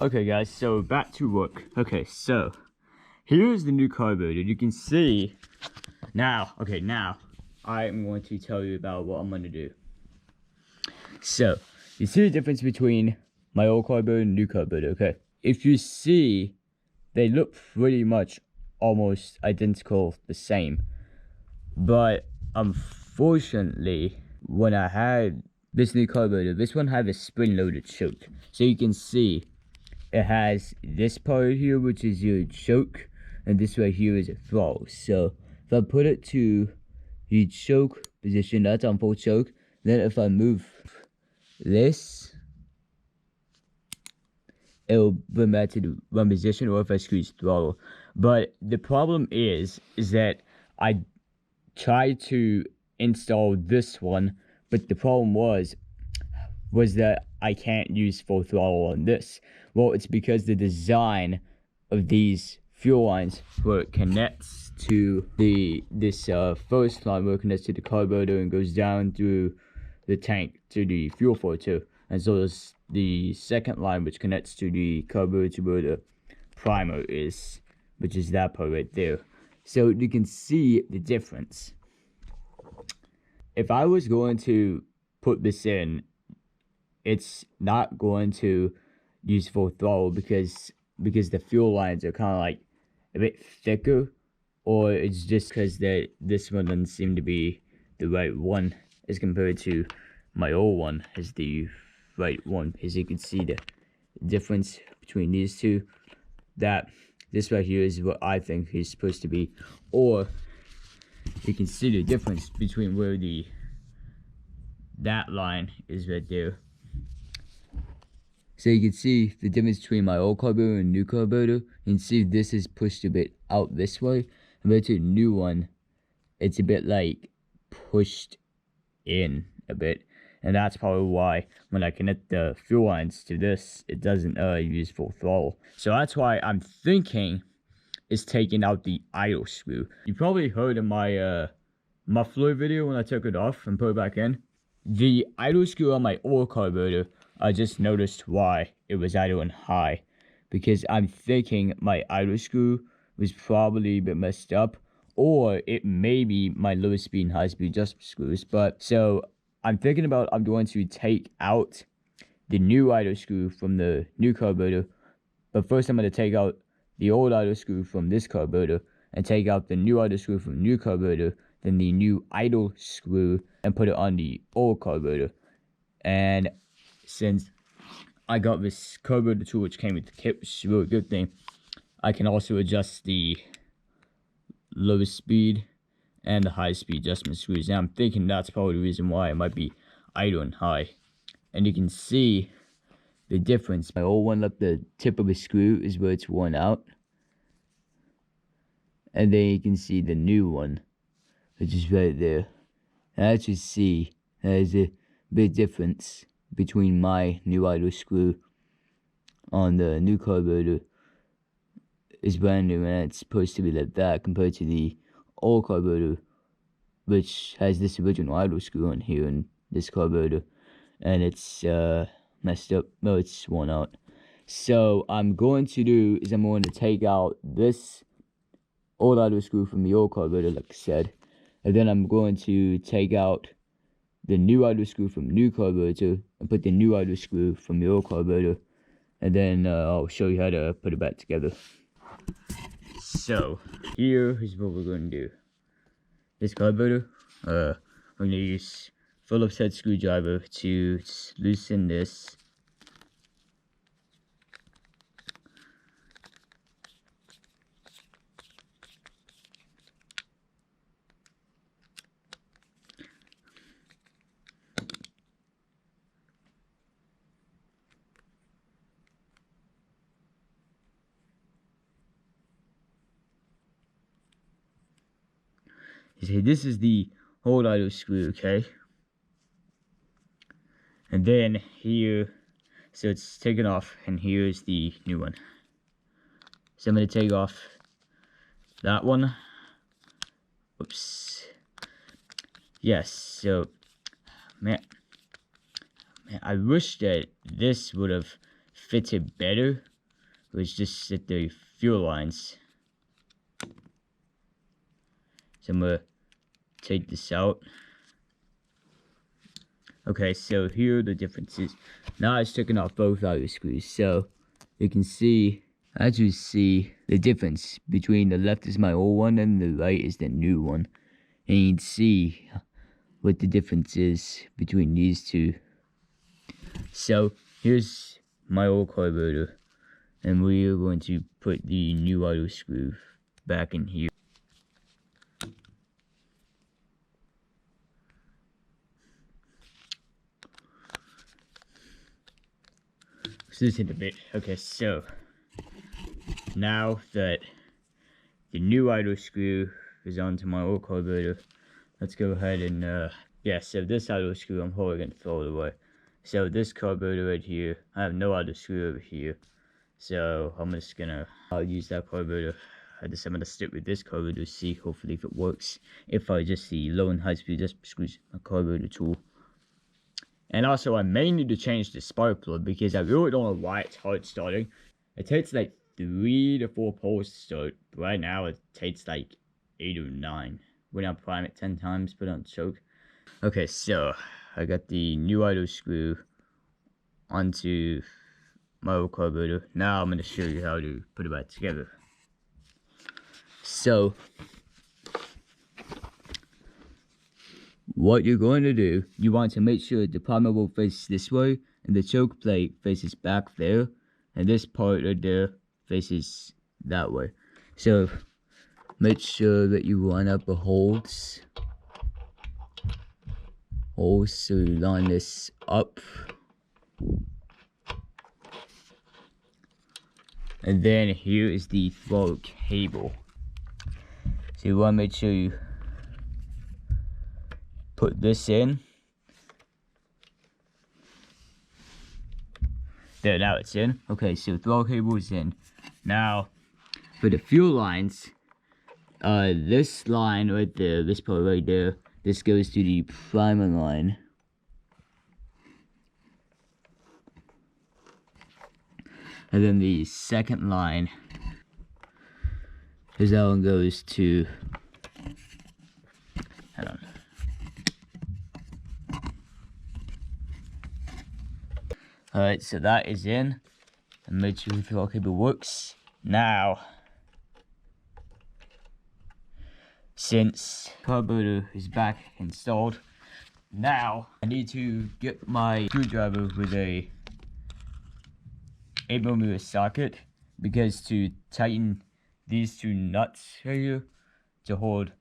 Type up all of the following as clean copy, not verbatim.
Okay guys, so back to work. Okay, so here's the new carburetor. You can see now, now I'm going to tell you about what I'm going to do. So, you see the difference between my old carburetor and new carburetor, okay? If you see, they look pretty much almost identical, the same. But unfortunately, when I had this new carburetor, this one had a spring-loaded choke. So you can see it has this part here, which is your choke, and this right here is a throttle. So if I put it to the choke position, that's on full choke. Then if I move this, it'll bring back to the run position, or if I squeeze throttle. But the problem is that I tried to install this one, but the problem was that I can't use full throttle on this. Well, it's because the design of these fuel lines, where it connects to this first line, where it connects to the carburetor and goes down through the tank to the fuel filter, and so there's the second line which connects to the carburetor where the primer is, which is that part right there. So you can see the difference. If I was going to put this in, it's not going to use full throttle because the fuel lines are kind of like a bit thicker, or it's just because this one doesn't seem to be the right one as compared to my old one is the right one. As you can see the difference between these two, that this right here is what I think is supposed to be, or you can see the difference between where that line is right there. So you can see the difference between my old carburetor and new carburetor. You can see this is pushed a bit out this way, compared to the new one, it's a bit like pushed in a bit. And that's probably why when I connect the fuel lines to this, it doesn't use full throttle. So that's why I'm thinking is taking out the idle screw. You probably heard in my muffler video when I took it off and put it back in. The idle screw on my old carburetor, I just noticed why it was idle and high, because I'm thinking my idle screw was probably a bit messed up, or it may be my low speed and high speed adjustment screws. But so I'm thinking about, I'm going to take out the new idle screw from the new carburetor, but first I'm going to take out the old idle screw from this carburetor and take out the new idle screw from the new carburetor, then the new idle screw, and put it on the old carburetor. And since I got this carburetor tool which came with the kit, which is a really good thing, I can also adjust the low speed and the high speed adjustment screws. And I'm thinking that's probably the reason why it might be idle and high. And you can see the difference. My old one, like the tip of the screw is where it's worn out, and then you can see the new one, which is right there. And I actually see there's a big difference between my new idle screw on the new carburetor is brand new, and it's supposed to be like that, compared to the old carburetor, which has this original idle screw on here in this carburetor, and it's messed up. No, it's worn out. So I'm going to do is I'm going to take out this old idle screw from the old carburetor, like I said, and then I'm going to take out the new idle screw from the new carburetor and put the new idle screw from the old carburetor, and then I'll show you how to put it back together. So here is what we're going to do. This carburetor, we're going to use Phillips head screwdriver to loosen this. You see, this is the old idle screw, okay? And then here, so it's taken off, and here's the new one. So I'm going to take off that one. Whoops. Yes, so, man, I wish that this would have fitted better was just at the fuel lines. So I'm gonna take this out. Okay, so here are the differences. Now I've taken off both auto screws, so you can see, as you see, the difference between the left is my old one and the right is the new one. And you can see what the difference is between these two. So here's my old carburetor, and we are going to put the new auto screw back in here. So this hit a bit. Okay, so now that the new auto screw is onto my old carburetor, let's go ahead and yeah, so this auto screw I'm probably gonna throw it away. So this carburetor right here, I have no auto screw over here, so I'm just gonna use that carburetor. I'm gonna stick with this carburetor, see hopefully if it works. If I just see low and high speed, just squeeze my carburetor tool. And also I may need to change the spark plug because I really don't know why it's hard starting. It takes like 3 to 4 pulls to start. But right now it takes like 8 or 9. When I prime it 10 times, put on choke. Okay, so I got the new auto screw onto my old carburetor. Now I'm going to show you how to put it back together. So what you're going to do, you want to make sure the primer will face this way and the choke plate faces back there, and this part right there faces that way. So make sure that you line up the holes. So you line this up. And then here is the throttle cable. So you want to make sure you put this in. There, now it's in. Okay, so throttle cable is in. Now, for the fuel lines, this line right there, this part right there, this goes to the primer line. And then the second line, is that one goes to, hold on. Alright, so that is in. And make sure the throttle cable works. Now, since carburetor is back installed, now I need to get my screwdriver with a 8mm socket, because to tighten these two nuts here to hold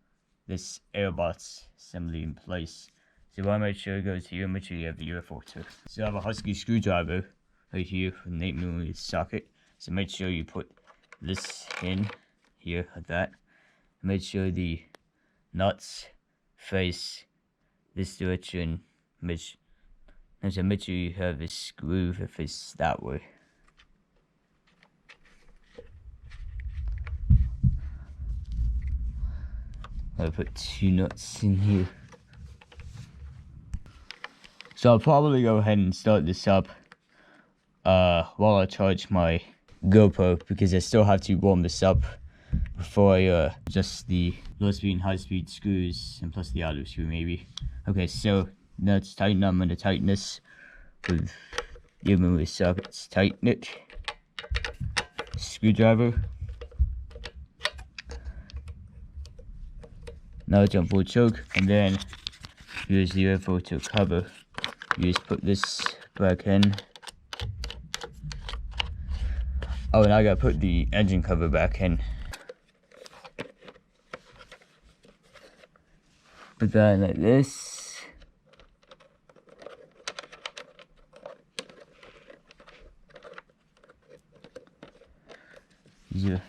this airbox assembly in place. So I want to make sure it goes here, make sure you have the UFO too. So I have a Husky screwdriver right here with an 8mm socket. So make sure you put this in here like that. Make sure the nuts face this direction. Make sure you have the screw that faces that way. I'll put 2 nuts in here. So I'll probably go ahead and start this up while I charge my GoPro, because I still have to warm this up before I adjust the low speed and high speed screws, and plus the auto screw maybe. Okay, so now it's tightened. I'm going to tighten this with the memory sockets. Tighten it. Screwdriver. Now it's on full choke, and then use the UFO to cover. You just put this back in. Oh, and I gotta put the engine cover back in. Put that in like this. Use a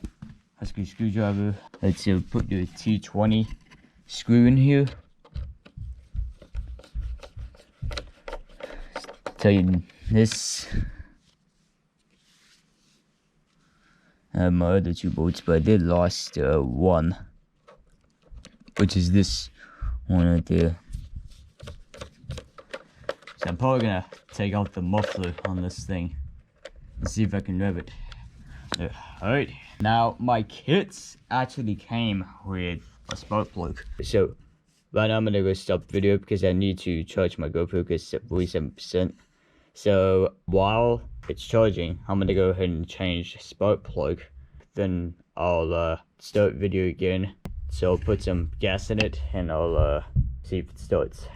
Husky screwdriver. Let's put the T20 screw in here. Tighten this. I have my other 2 bolts, but I did lost one, which is this one right there. So I'm probably gonna take out the muffler on this thing and see if I can rev it. Alright, now my kits actually came with a spark plug. So right now I'm gonna go stop the video because I need to charge my GoPro because it's at 47%. So while it's charging, I'm gonna go ahead and change the spark plug. Then I'll start video again. So I'll put some gas in it and I'll see if it starts.